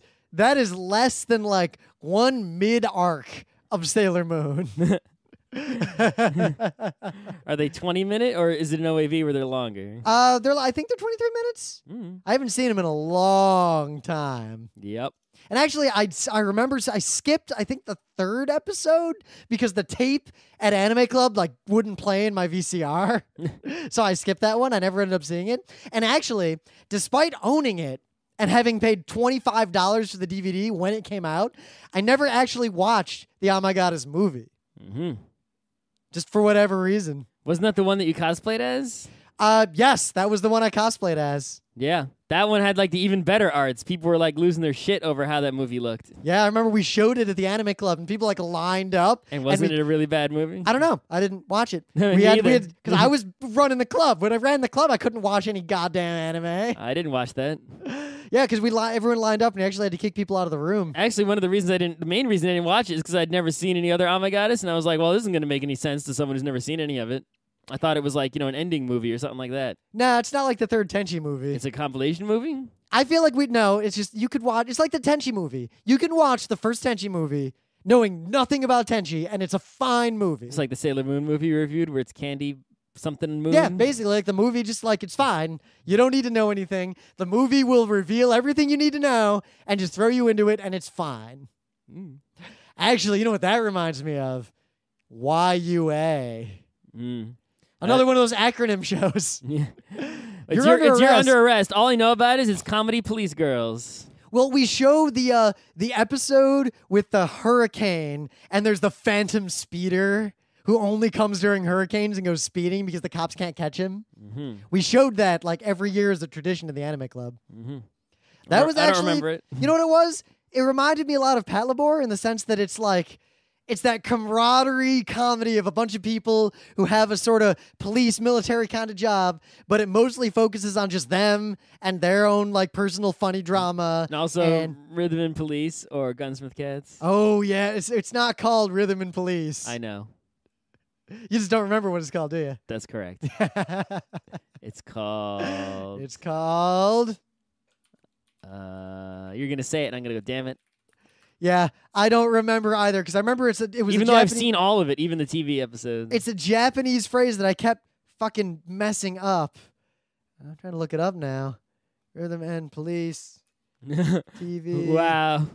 less than like one mid-arc of Sailor Moon. Are they 20-minute or is it an OAV where they're longer? I think they're 23 minutes. I haven't seen them in a long time. Yep. And actually, I remember I skipped, I think, the 3rd episode because the tape at Anime Club like wouldn't play in my VCR. So I skipped that one. I never ended up seeing it. And actually, despite owning it and having paid $25 for the DVD when it came out, I never actually watched the Oh My Goddess movie. Mm-hmm. Just for whatever reason. Wasn't that the one that you cosplayed as? Yes, that was the one I cosplayed as. Yeah, that one had like the even better arts. People were like losing their shit over how that movie looked. Yeah, I remember we showed it at the anime club, and people like lined up. And wasn't it a really bad movie? I don't know. I didn't watch it. Me we had either. because I was running the club. When I ran the club, I couldn't watch any goddamn anime. I didn't watch that. Yeah, because everyone lined up, and we actually had to kick people out of the room. Actually, one of the main reason I didn't watch it is because I'd never seen any other Oh My Goddess, and I was like, well, this isn't going to make any sense to someone who's never seen any of it. I thought it was like, an ending movie or something like that. Nah, it's not like the third Tenchi movie. It's a compilation movie? I feel like we'd know. It's just you could watch. It's like the Tenchi movie. You can watch the first Tenchi movie knowing nothing about Tenchi, and it's a fine movie. It's like the Sailor Moon movie you reviewed where it's Candy something Moon. Yeah, basically, like the movie, just like it's fine. You don't need to know anything. The movie will reveal everything you need to know and just throw you into it, and it's fine. Actually, you know what that reminds me of? YUA. Another one of those acronym shows. Yeah. You're under arrest. All I know about it is it's Comedy Police Girls. Well, we showed the episode with the hurricane, and there's the phantom speeder who only comes during hurricanes and goes speeding because the cops can't catch him. We showed that like every year as a tradition in the anime club. That was actually, I don't remember it. You know what it was? It reminded me a lot of Patlabor in the sense that it's like, it's that camaraderie comedy of a bunch of people who have a sort of police military kind of job, but it mostly focuses on just them and their own like personal funny drama. And also Rhythm and Police or Gunsmith Cats. Oh yeah, it's not called Rhythm and Police. I know. You just don't remember what it's called, do you? That's correct. It's called... It's called... You're going to say it and I'm going to go, damn it. Yeah, I don't remember either because I remember it was even though I've seen all of it, even the TV episodes. It's a Japanese phrase that I kept fucking messing up. I'm trying to look it up now. Rhythm and Police TV. Wow.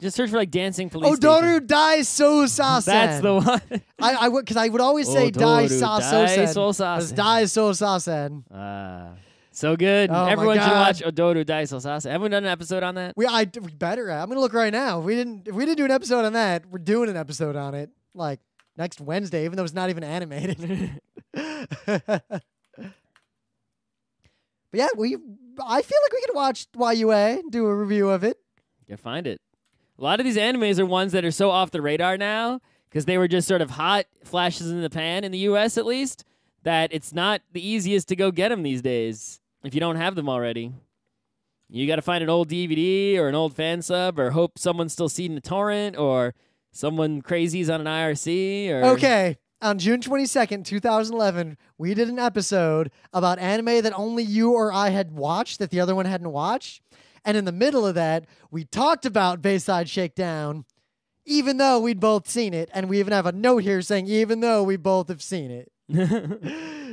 Just search for like dancing police. Odoru Dai So Sasen. That's the one. I would because I would always say Dai Sa Sosen. Dai So Sasen. So good. Oh Everyone should watch Odoru Dai So Sasen. Haven't we done an episode on that? We better. I'm gonna look right now. If we didn't do an episode on that, we're doing an episode on it like next Wednesday, even though it's not even animated. But yeah, I feel like we could watch YUA and do a review of it. You find it. A lot of these animes are ones that are so off the radar now because they were just sort of hot flashes in the pan in the U.S. at least that it's not the easiest to go get them these days if you don't have them already. You got to find an old DVD or an old fan sub or hope someone's still seeding a torrent or someone crazy's on an IRC. Or Okay. On June 22nd, 2011, we did an episode about anime that only you or I had watched that the other one hadn't watched. And in the middle of that, we talked about Bayside Shakedown, even though we'd both seen it. And we even have a note here saying, even though we both have seen it.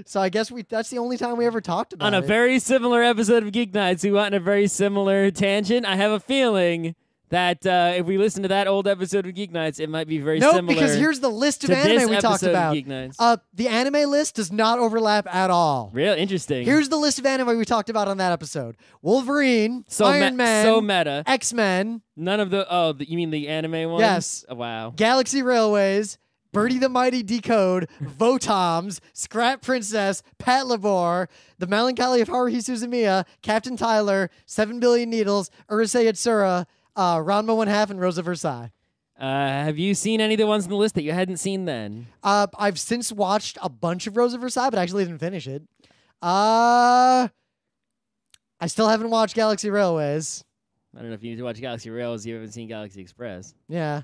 So I guess that's the only time we ever talked about it. On a very similar episode of Geeknights, we went on a very similar tangent. I have a feeling that if we listen to that old episode of Geeknights, it might be very similar. No, because here's the list of anime we talked about. The anime list does not overlap at all. Real interesting. Here's the list of anime we talked about on that episode: Wolverine, Iron Man, so meta, X-Men. None of the you mean the anime ones? Yes. Oh, wow. Galaxy Railways, Birdie the Mighty Decode, Votoms, Scrap Princess, Patlabor, The Melancholy of Haruhi Suzumiya, Captain Tyler, 7 Billion Needles, Urusei Yatsura, Ranma 1/2, and Rosa Versailles. Have you seen any of the ones on the list that you hadn't seen then? I've since watched a bunch of Rosa Versailles, but actually didn't finish it. I still haven't watched Galaxy Railways. I don't know if you need to watch Galaxy Rails. You haven't seen Galaxy Express. Yeah.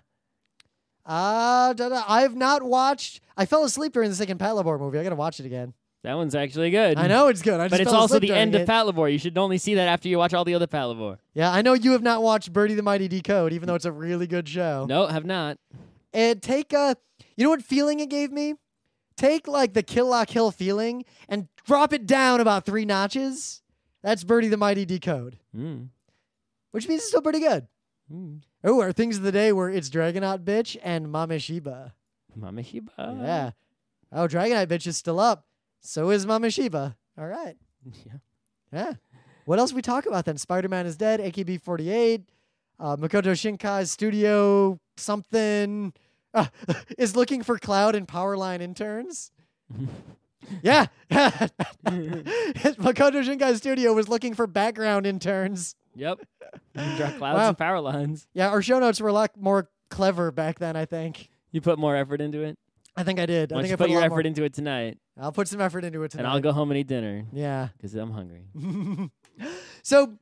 I have not watched. I fell asleep during the second Patlabor movie. I gotta watch it again. That one's actually good. I know it's good. But it's also the end of Patlabor. You should only see that after you watch all the other Patlabor. Yeah, I know you have not watched Birdie the Mighty Decode, even though it's a really good show. No, have not. And you know what feeling it gave me? Take like the Kill La Kill feeling and drop it down about 3 notches. That's Birdie the Mighty Decode. Which means it's still pretty good. Oh, our things of the day were It's Dragonaut Bitch and Mameshiba. Mameshiba. Yeah. Oh, Dragonite Bitch is still up. So is Mameshiba. All right. Yeah. What else we talk about then? Spider-Man is dead. AKB48. Makoto Shinkai's studio something is looking for Cloud and Powerline interns. Yeah. Makoto Shinkai's studio was looking for background interns. Yep. Draw clouds and power lines. Yeah, our show notes were a lot more clever back then, I think. You put more effort into it? I think I did. Why I don't think you I put your effort more. into it tonight? I'll put some effort into it tonight. And I'll go home and eat dinner. Yeah. Because I'm hungry. So,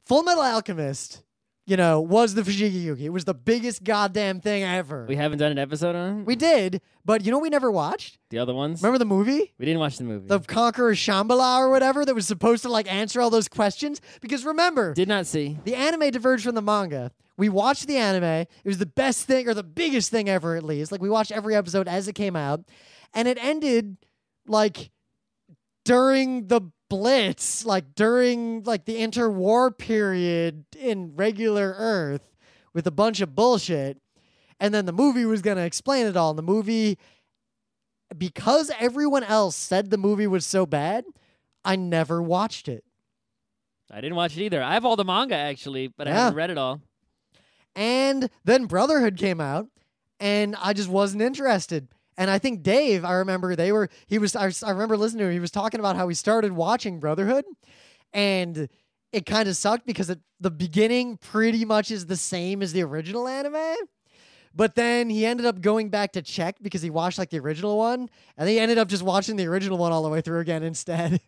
Fullmetal Alchemist, was the Fushigi Yugi. It was the biggest goddamn thing ever. We haven't done an episode on it? We did, but we never watched? The other ones? Remember the movie? We didn't watch the movie. The Conqueror of Shamballa or whatever that was supposed to answer all those questions? Because remember, Did not see. the anime diverged from the manga. We watched the anime. It was the best thing, or the biggest thing ever, at least. We watched every episode as it came out. And it ended, during the Blitz, during, the interwar period in regular Earth with a bunch of bullshit. And then the movie was going to explain it all. And the movie, because everyone else said the movie was so bad, I never watched it. I didn't watch it either. I have all the manga, actually, but I haven't read it all. And then Brotherhood came out, and I just wasn't interested. And I think Dave, I remember I remember listening to him. He was talking about how he started watching Brotherhood, and it kind of sucked because the beginning pretty much is the same as the original anime. But then he ended up going back to check because he watched the original one, and he ended up just watching the original one all the way through again instead.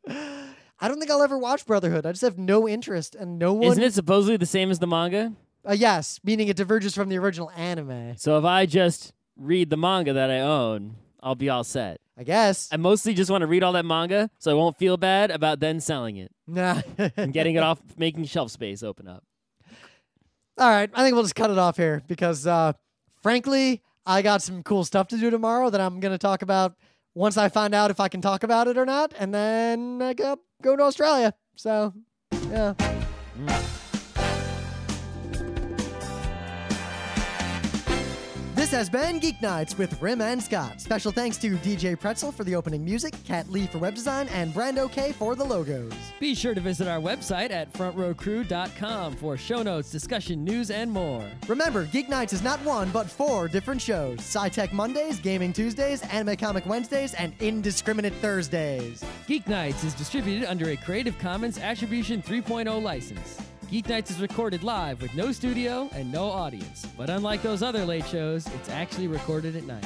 I don't think I'll ever watch Brotherhood. I just have no interest, and no one. Isn't it supposedly the same as the manga? Yes, meaning it diverges from the original anime. So if I just read the manga that I own, I'll be all set. I guess. I mostly just want to read all that manga so I won't feel bad about then selling it Nah. and getting it off, making shelf space open up. All right, I think we'll just cut it off here because, frankly, I got some cool stuff to do tomorrow that I'm going to talk about once I find out if I can talk about it or not, and then I go to Australia. So, yeah. This has been Geeknights with Rim and Scott. Special thanks to DJ Pretzel for the opening music, Kat Lee for web design, and Brando K for the logos. Be sure to visit our website at frontrowcrew.com for show notes, discussion, news, and more. Remember, Geeknights is not one, but 4 different shows. Sci-Tech Mondays, Gaming Tuesdays, Anime Comic Wednesdays, and Indiscriminate Thursdays. Geeknights is distributed under a Creative Commons Attribution 3.0 license. Geeknights is recorded live with no studio and no audience. But unlike those other late shows, it's actually recorded at night.